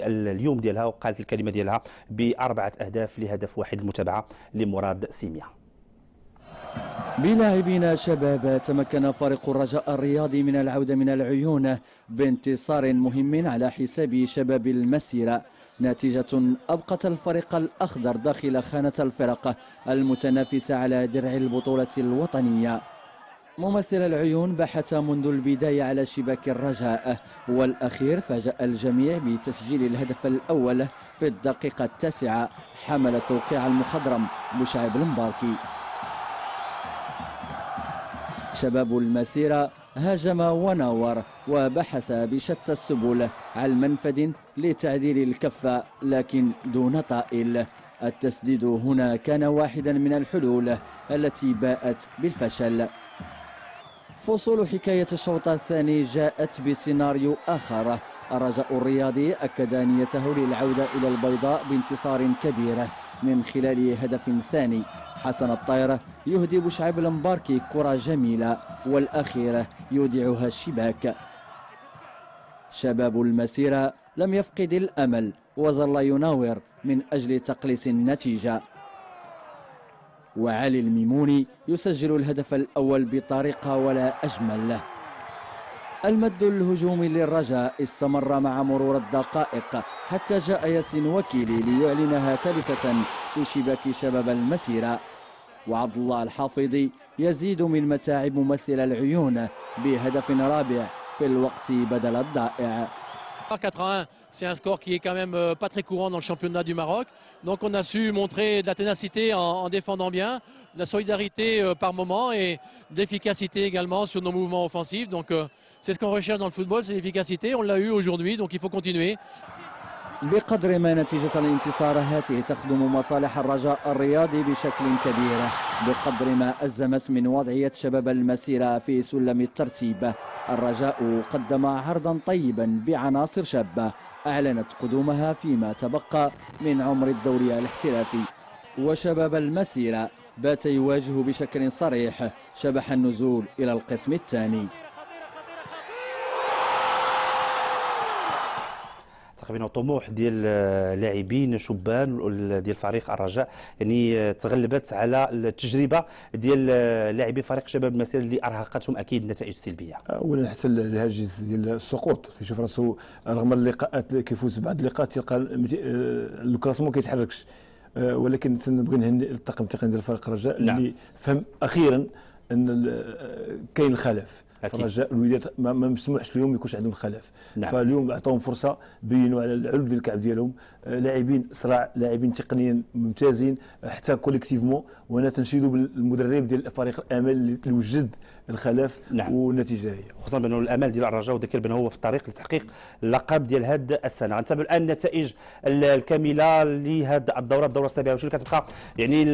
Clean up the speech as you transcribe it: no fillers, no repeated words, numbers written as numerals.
اليوم ديالها وقالت الكلمة ديالها ب4 أهداف لهدف واحد، المتابعة لمراد سيميا. بلاعبين شباب تمكن فريق الرجاء الرياضي من العودة من العيون بانتصار مهم على حساب شباب المسيرة، نتيجة أبقت الفريق الأخضر داخل خانة الفرق المتنافسة على درع البطولة الوطنية. ممثل العيون بحث منذ البداية على شباك الرجاء، والأخير فاجأ الجميع بتسجيل الهدف الأول في الدقيقة 9 حمل توقيع المخضرم بوشعيب المباركي. شباب المسيرة هاجم وناور وبحث بشتى السبل عن منفذ لتعديل الكفة لكن دون طائل. التسديد هنا كان واحدا من الحلول التي باءت بالفشل. فصول حكاية الشوط الثاني جاءت بسيناريو آخر. الرجاء الرياضي أكد نيته للعودة إلى البيضاء بانتصار كبير من خلال هدف ثاني. حسن الطير يهدي بوشعيب المباركي كرة جميلة والأخيرة يودعها الشباك. شباب المسيرة لم يفقد الأمل وظل يناور من أجل تقليص النتيجة، وعلي الميموني يسجل الهدف الأول بطريقة ولا أجمل له. المد الهجومي للرجاء استمر مع مرور الدقائق حتى جاء ياسين وكيلي ليعلنها ثالثة في شباك شباب المسيرة، وعبد الله الحافظي يزيد من متاعب ممثل العيون بهدف رابع في الوقت بدل الضائع. 4-1, c'est un score qui est quand même pas très courant dans le championnat du Maroc. Donc on a su montrer de la ténacité en défendant bien, de la solidarité par moment et de l'efficacité également sur nos mouvements offensifs. Donc c'est ce qu'on recherche dans le football, c'est l'efficacité. On l'a eu aujourd'hui, donc il faut continuer. بقدر ما نتيجة الانتصار هاته تخدم مصالح الرجاء الرياضي بشكل كبير، بقدر ما أزمت من وضعية شباب المسيرة في سلم الترتيب. الرجاء قدم عرضا طيبا بعناصر شابة أعلنت قدومها فيما تبقى من عمر الدوري الاحترافي، وشباب المسيرة بات يواجه بشكل صريح شبح النزول إلى القسم الثاني. تقريبا طموح ديال لاعبين شبان ديال فريق الرجاء يعني تغلبت على التجربه ديال لاعبي فريق شباب المسيره اللي ارهقتهم اكيد نتائج سلبيه. اولا حتى الهاجس ديال السقوط تيشوف راسو رغم اللقاءات كيفوز بعض اللقاءات تلقى الكلاسمون ما كيتحركش، ولكن نبغي نهنئ الطاقم التقني ديال فريق الرجاء اللي فهم اخيرا ان كاين الخلاف. الرجاء الوداد ما مسموحش لهم يكونش عندهم خلاف. فاليوم عطاهم فرصه بينوا على العلب ديال الكعب ديالهم، لاعبين صراع، لاعبين تقنيا ممتازين حتى كوليكتيفمون، وانا تنشيدوا بالمدرب ديال فريق الامل اللي وجد الخلاف. والنتيجه هي خصوصا بانه الامل ديال الرجاء وذكر بانه هو في الطريق لتحقيق اللقب ديال هذه السنه. غنتابع الان النتائج الكامله لهذه الدوره 27 كتبقى يعني